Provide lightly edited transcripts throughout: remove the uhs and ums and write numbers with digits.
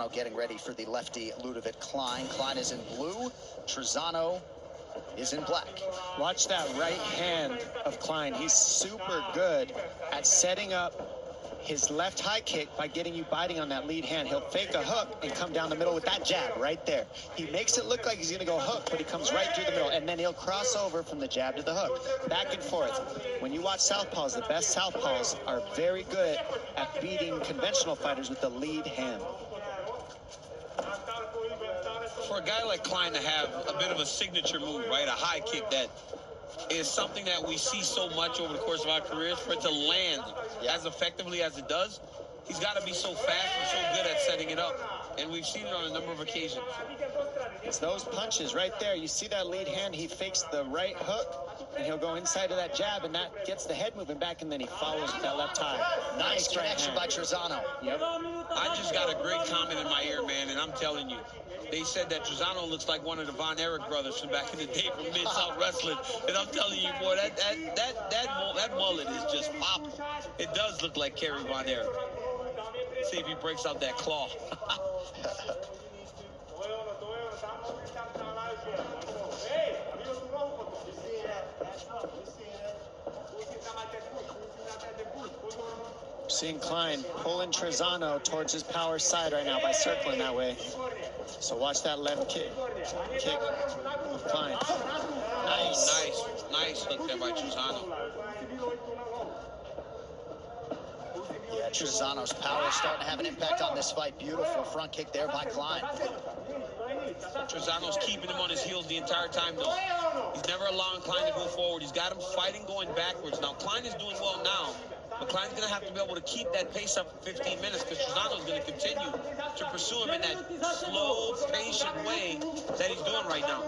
Getting ready for the lefty Ludovit Klein. Klein is in blue. Trizano is in black. Watch that right hand of Klein. He's super good at setting up his left high kick by getting you biting on that lead hand. He'll fake a hook and come down the middle with that jab right there. He makes it look like he's going to go hook, but he comes right through the middle, and then he'll cross over from the jab to the hook, back and forth. When you watch southpaws, the best southpaws are very good at beating conventional fighters with the lead hand. For a guy like Klein to have a bit of a signature move, right, a high kick that is something that we see so much over the course of our careers, for it to land as effectively as it does, he's got to be so fast and so good at setting it up. And we've seen it on a number of occasions. It's those punches right there. You see that lead hand, he fakes the right hook, and he'll go inside of that jab, and that gets the head moving back, and then he follows with that left high. Nice connection by Trizano. Yep. I just got a great comment in my ear, man, and I'm telling you, they said that Trizano looks like one of the Von Erich brothers from back in the day from Mid-South Wrestling. And I'm telling you, boy, that mullet is just popping. It does look like Kerry Von Erich. See if he breaks out that claw. Seeing Klein pulling Trizano towards his power side right now by circling that way. So watch that left kick of Klein. Nice. Nice hook there by Trizano. Yeah, Trizano's power is starting to have an impact on this fight. Beautiful front kick there by Klein. Trizano's keeping him on his heels the entire time, though. He's never allowing Klein to go forward. He's got him fighting going backwards. Now, Klein is doing well now, but Klein's going to have to be able to keep that pace up for 15 minutes because Trizano's going to continue to pursue him in that slow, patient way that he's doing right now.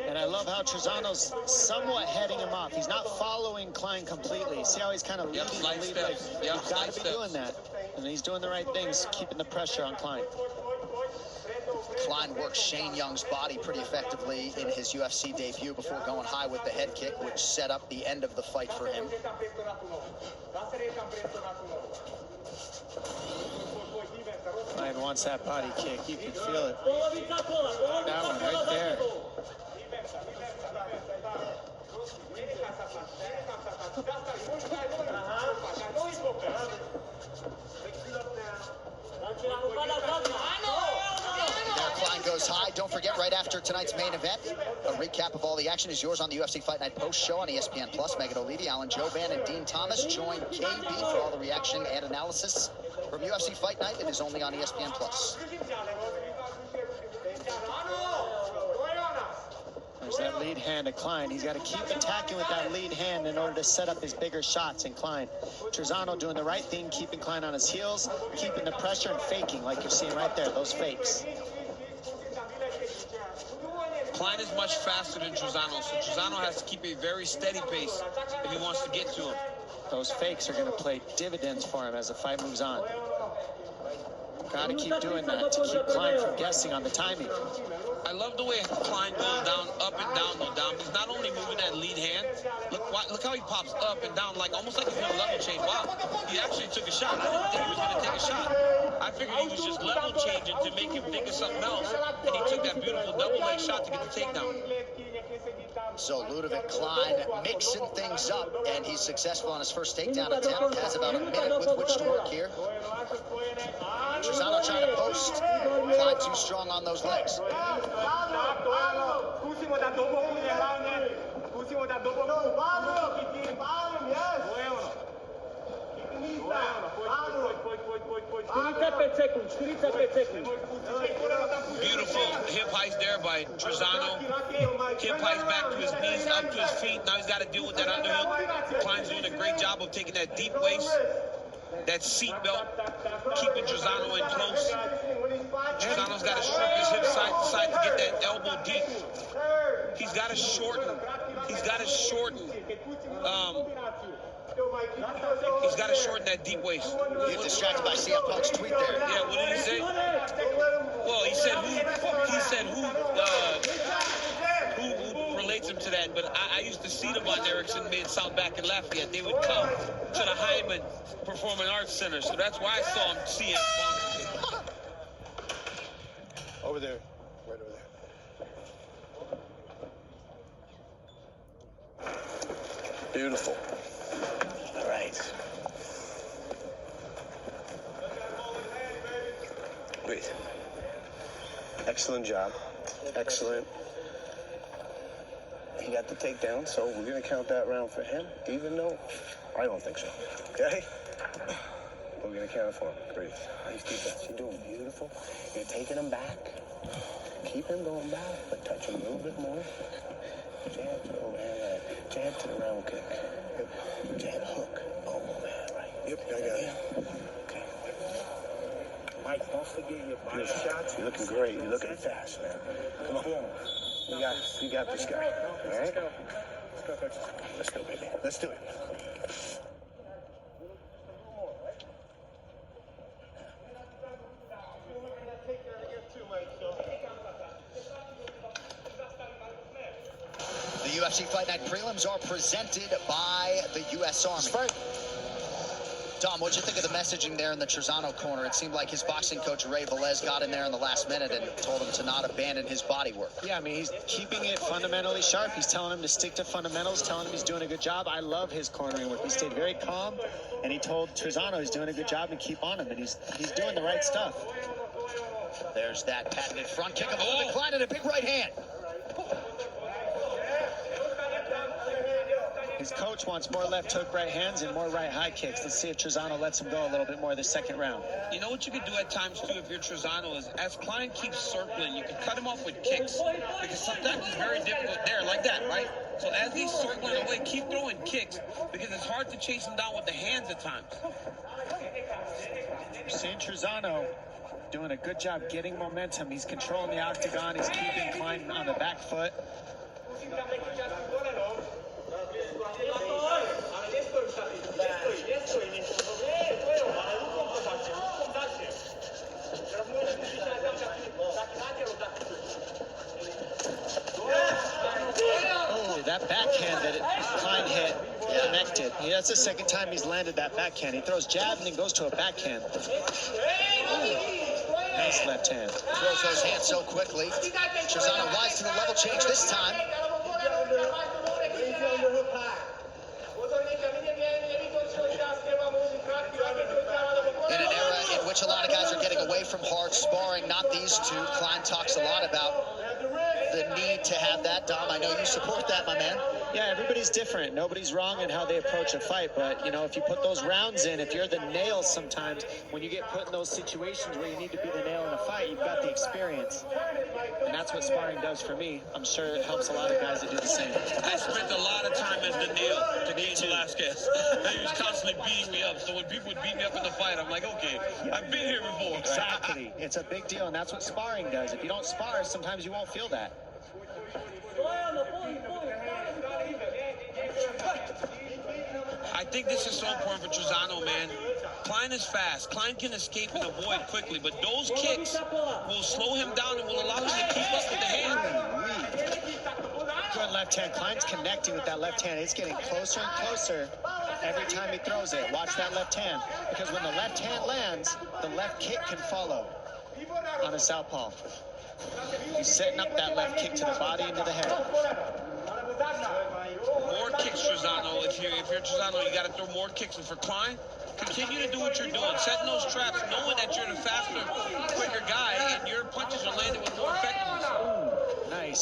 And I love how Trizano's somewhat heading him off. He's not following Klein completely. See how he's kind of leading the lead leg? You've got to be doing that. And he's doing the right things, keeping the pressure on Klein. Klein worked Shane Young's body pretty effectively in his UFC debut before going high with the head kick, which set up the end of the fight for him. Klein wants that body kick. You can feel it. That one right there. Klein goes high. Don't forget, right after tonight's main event, a recap of all the action is yours on the UFC Fight Night post show on ESPN Plus. Megan O'Leary, Alan Joban, and Dean Thomas join KB for all the reaction and analysis from UFC Fight Night. It is only on ESPN Plus. There's that lead hand of Klein. He's got to keep attacking with that lead hand in order to set up his bigger shots in Klein. Trizano doing the right thing, keeping Klein on his heels, keeping the pressure and faking like you're seeing right there, those fakes. Klein is much faster than Trizano, so Trizano has to keep a very steady pace if he wants to get to him. Those fakes are going to play dividends for him as the fight moves on. Got to keep doing that to keep Klein from guessing on the timing. I love the way Klein goes down, up and down, though, Dom. He's not only moving that lead hand. Look how he pops up and down, like almost like he's going to level change. Wow, he actually took a shot. I didn't think he was going to take a shot. I figured he was just level changing to make him think of something else, and he took that beautiful double leg shot to get the takedown. So Ludovit Klein mixing things up, and he's successful on his first takedown attempt. Has about a minute with which to work here. Trizano trying to post. Klein too strong on those legs. Beautiful hip heights there by Trizano. Hip heights back to his knees, up to his feet. Now he's got to deal with that underhook. Klein's doing a great job of taking that deep waist, that seat belt, keeping Trizano in close. Trizano's got to shrug his hips side to side to get that elbow deep. He's got to shorten. He's got to shorten that deep waist. Get distracted by CM Punk's tweet there. Yeah, what did he say? Well, he said who relates him to that, but I used to see the Von Erichs in Mid-South back in Lafayette. They would come to the Hyman Performing Arts Center, so that's why I saw him CM Punk. Over there. Right over there. Beautiful. All right. Breathe. Excellent job. Excellent. He got the takedown, so we're going to count that round for him, even though I don't think so. Okay? But we're going to count it for him. Breathe. Nice deep breaths. You're doing beautiful. You're taking him back. Keep him going back, but touch him a little bit more. Jab to the overhand right. Jab to the round kick. Yep. Jab hook. Oh, man, right. Yep, I got it. Okay. Mike, don't forget your body shots. You're looking great. You're looking fast, man. Come on. You got this guy. All right? Let's go, baby. Let's do it. The UFC Fight Night prelims are presented by the U.S. Army. Dom, what'd you think of the messaging there in the Trizano corner? It seemed like his boxing coach, Ray Velez, got in there in the last minute and told him to not abandon his body work. Yeah, I mean, he's keeping it fundamentally sharp. He's telling him to stick to fundamentals, telling him he's doing a good job. I love his cornering work. He stayed very calm, and he told Trizano he's doing a good job and keep on him, and he's doing the right stuff. There's that patented front kick of Ludovit Klein and a big right hand. His coach wants more left hook right hands and more right high kicks. Let's see if Trizano lets him go a little bit more this second round. You know what you could do at times, too, if you're Trizano, is as Klein keeps circling, you can cut him off with kicks. Because sometimes it's very difficult there, like that, right? So as he's circling away, keep throwing kicks, because it's hard to chase him down with the hands at times. You're seeing Trizano doing a good job getting momentum. He's controlling the octagon. He's keeping Klein on the back foot. Oh, that backhand that Klein hit connected. Yeah, that's the second time he's landed that backhand. He throws jab and then goes to a backhand. Nice left hand. Throws those hands so quickly. Trizano wise to the level change this time. In an era in which a lot of guys are getting away from hard sparring, not these two. Klein talks a lot about the need to have that. Dom, I know you support that, my man. Yeah, everybody's different. Nobody's wrong in how they approach a fight, but, you know, if you put those rounds in, if you're the nail sometimes, when you get put in those situations where you need to be the nail in a fight, you've got the experience. And that's what sparring does for me. I'm sure it helps a lot of guys that do the same. I spent a lot of time as the nail to Cain Velasquez. He was constantly beating me up, so when people would beat me up in the fight, I'm like, okay, I've been here before. Exactly. It's a big deal, and that's what sparring does. If you don't spar, sometimes you won't feel that. I think this is so important for Trizano, man. Klein is fast. Klein can escape and avoid quickly, but those kicks will slow him down and will allow him to keep up with the hand. Good left hand. Klein's connecting with that left hand. It's getting closer and closer every time he throws it. Watch that left hand, because when the left hand lands, the left kick can follow on a southpaw. He's setting up that left kick to the body and to the head. More kicks, Trizano. If you're Trizano, you got to throw more kicks. And for Klein, continue to do what you're doing. Setting those traps, knowing that you're the faster, quicker guy, and your punches are landing with more effectiveness.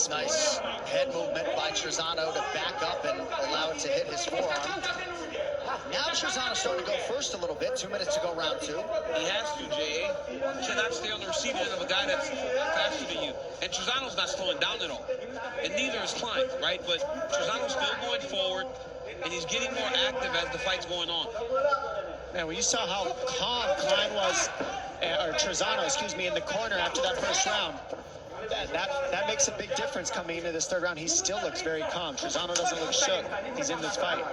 Nice head movement by Trizano to back up and allow it to hit his forearm. Now Trizano's starting to go first a little bit. 2 minutes to go round two. He has to, J.A. You cannot stay on the receiving end of a guy that's faster than you. And Trizano's not slowing down at all. And neither is Klein, right? But Trizano's still going forward, and he's getting more active as the fight's going on. Man, when you saw how calm Klein was, or Trizano, excuse me, in the corner after that first round, that makes a big difference coming into this third round. He still looks very calm. Trizano doesn't look shook. He's in this fight.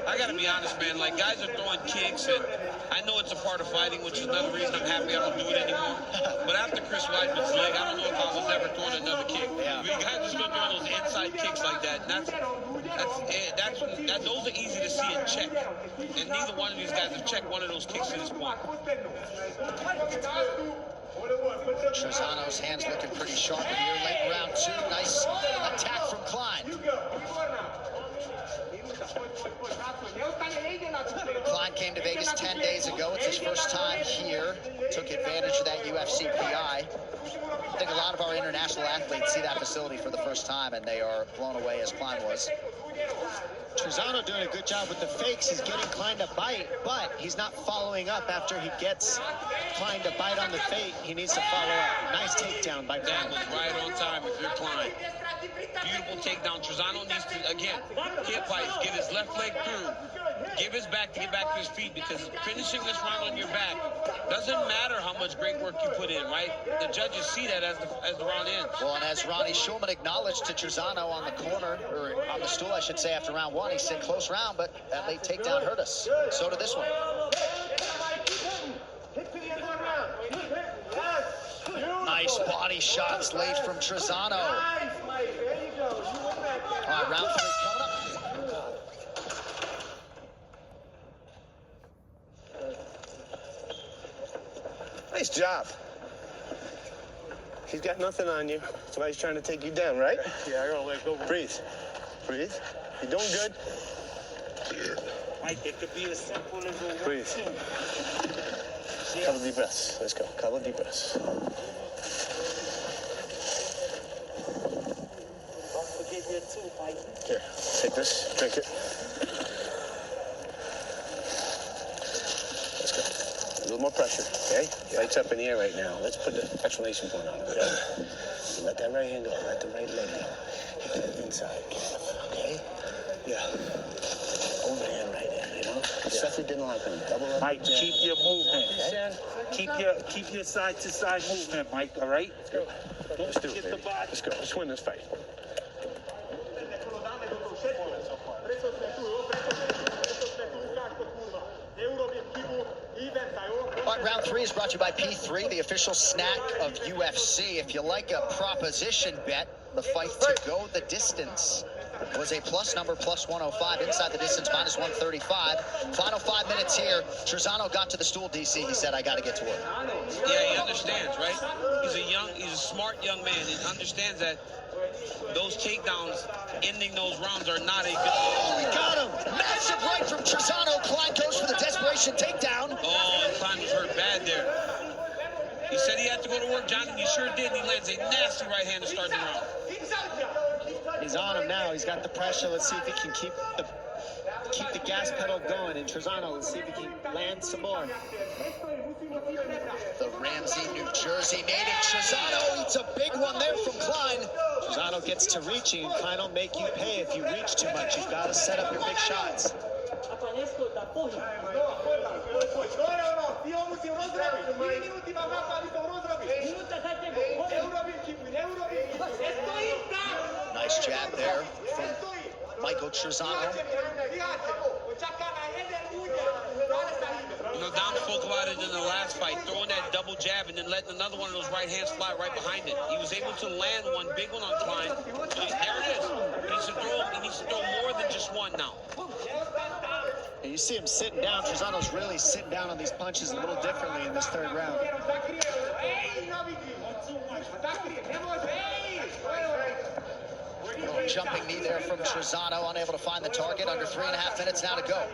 I got to be honest, man. Like, guys are throwing kicks, and I know it's a part of fighting, which is another reason I'm happy I don't do it anymore. But after Chris Weidman's leg, I don't know if I was ever throwing another kick. Yeah. I mean, guys are still throwing those inside kicks like that. And those are easy to see and check. And neither one of these guys have checked one of those kicks to this point. Trizano's hands looking pretty sharp in here late in round 2. Nice attack from Klein. Klein came to Vegas 10 days ago. It's his first time here. Took advantage of that UFC PI. I think a lot of our international athletes see that facility for the first time, and they are blown away as Klein was. Trizano doing a good job with the fakes. He's getting Klein to bite, but he's not following up after he gets Klein to bite on the fake. He needs to follow up. Nice takedown by Klein. That was right on time if you're Klein. Beautiful takedown. Trizano needs to, again, hip fights, get his left leg through, give his back to get back to his feet, because finishing this round on your back doesn't matter how much great work you put in, right? The judges see that as the round ends. Well, and as Ronnie Schulman acknowledged to Trizano on the corner, or on the stool, I should say, after round 1, he said, close round, but that late takedown hurt us. So did this one. Nice body shots late from Trizano. All right, round 3 coming up. Nice job. He's got nothing on you. That's why he's trying to take you down, right? Yeah, I gotta let go. Breathe. Breathe. You're doing good. Mike, it could be as simple as a Breathe. Couple deep breaths. Let's go. Couple deep breaths. Don't forget your tooth, Mike. Here, take this. Drink it. Let's go. A little more pressure, okay? Light's up in the air right now. Let's put the exclamation point on it. Okay? Let that right hand go. Let the right leg go. Hit that inside calf, okay? Yeah. Overhand right there, you know? Stuff you didn't like him. Double up. Mike, jab. keep your movement. Okay? Keep your side to side movement, Mike. All right? Let's go. Let's do it, Get baby. the body. Let's go. Let's win this fight. All right, round 3 is brought to you by P3, the official snack of UFC. If you like a proposition bet, the fight to go the distance was a plus number, plus 105. Inside the distance, minus 135. Final 5 minutes here. Trizano got to the stool, DC. He said, I got to get to work. Yeah, he understands, right? He's a smart young man. He understands that those takedowns, ending those rounds, are not a good. Oh, we got him. Massive right from Trizano. Klein goes for the desperation takedown. Oh, and Klein was hurt bad there. He said he had to go to work, John, and he sure did. And he lands a nasty right hand to start the round. He's on him now. He's got the pressure. Let's see if he can keep the gas pedal going. And Trizano, let's see if he can land some more. The Ramsey, New Jersey native Trizano eats a big one there from Klein. Trizano gets to reaching, and Klein will make you pay if you reach too much. You've got to set up your big shots. Nice jab there from Michael Trizano. You know, Dom spoke about it in the last fight, throwing that double jab and then letting another one of those right hands fly right behind it. He was able to land one big one on Klein. So there it is. He needs to throw more than just one now. And you see him sitting down. Trizano's really sitting down on these punches a little differently in this 3rd round. Jumping knee there from Trizano, unable to find the target. Under 3.5 minutes now to go.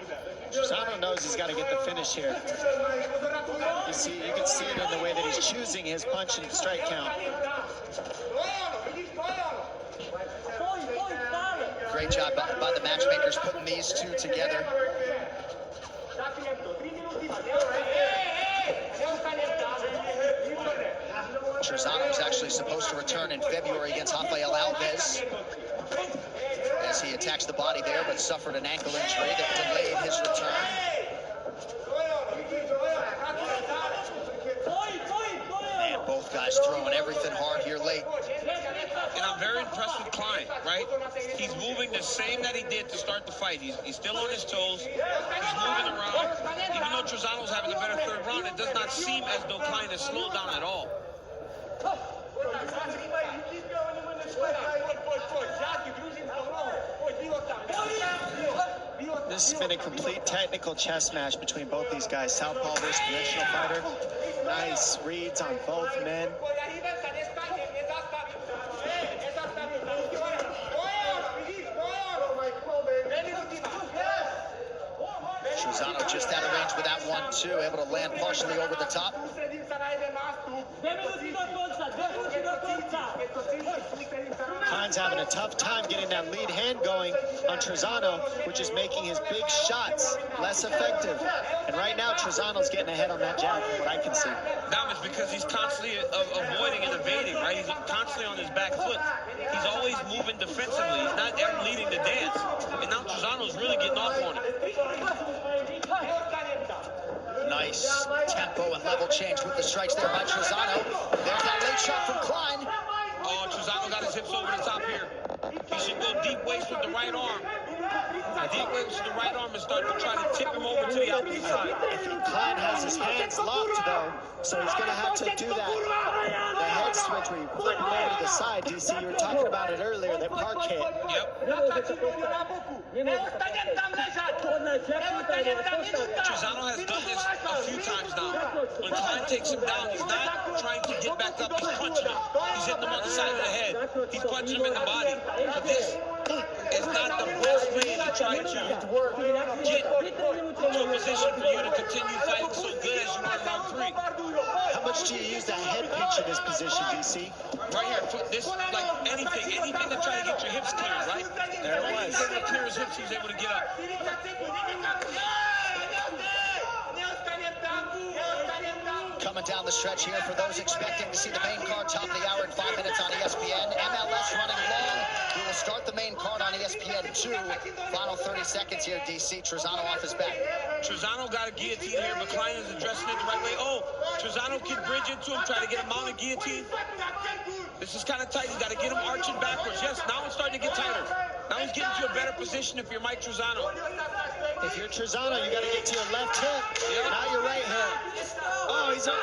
Trizano knows he's got to get the finish here. You can see it in the way that he's choosing his punch and strike count. Great job by the matchmakers putting these two together. Trizano was actually supposed to return in February against Rafael Alves, as he attacks the body there, but suffered an ankle injury that delayed his return. Man, both guys throwing everything hard here late. And I'm very impressed with Klein, right? He's moving the same that he did to start the fight. He's still on his toes. He's moving around. Even though Trizano's having a better third round, it does not seem as though Klein has slowed down at all. This has been a complete technical chess match between both these guys. Southpaw versus conventional fighter. Nice reads on both men. Trizano just out of range with that one, too. Able to land partially over the top. Klein's having a tough time getting that lead hand going on Trizano, which is making his big shots less effective. And right now, Trizano's getting ahead on that jab, from what I can see. Now it's because he's constantly avoiding and evading, right? He's constantly on his back foot. He's always moving defensively. He's not ever leading the dance. And now Trizano's really getting off on him. Nice tempo and level change with the strikes there by Trizano. There's that late shot from Klein. Oh, Trizano got his hips over the top here. He should go deep waist with the right arm. Deep waist with the right arm and start to try to tip him over to the opposite side. I think Klein has his hands locked, though, so he's going to have to do that. The head switch where you flip him over to the side. DC, you were talking about it earlier, that park hit. Yep. Trizano has done this a few times now. When Klein takes him down, he's not trying to get back up, he's punching him. He's hitting him on the side of the head. He's punching him in the body. But this is not the best way to try to get to a position for you to continue fighting so good as you are in round 3. How much do you use that head pinch in this position, DC? Right here, this, like anything to try to get your hips clear, right? There it was. He's able to clear his hips, he's able to get up. Coming down the stretch here for those expecting to see the main card top of the hour in 5 minutes on ESPN. MLS running long. We will start the main card on ESPN 2. Final 30 seconds here, DC. Trizano off his back. Trizano got a guillotine here, but Klein is addressing it the right way. Oh, Trizano can bridge into him, try to get him mounted guillotine. This is kind of tight. You got to get him arching backwards. Yes, now it's starting to get tighter. Now he's getting to a better position if you're Mike Trizano. If you're Trizano, you got to get to your left hip, not your right hip. Oh, that's in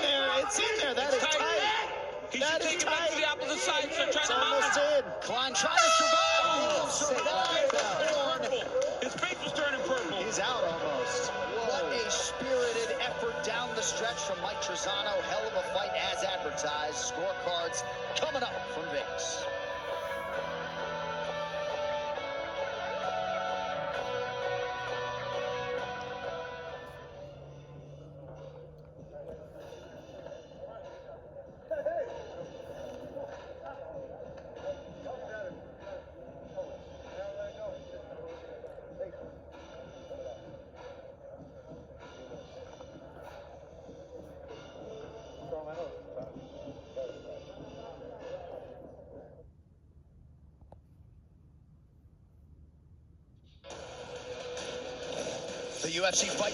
there. It's in there. That is tight. He should take it back to the opposite side. So trying to almost in. Klein trying to survive. His face was turning purple. He's out almost. What a spirited effort down the stretch from Mike Trizano. Hell of a fight as advertised. Scorecards coming up from Vegas. The UFC fight.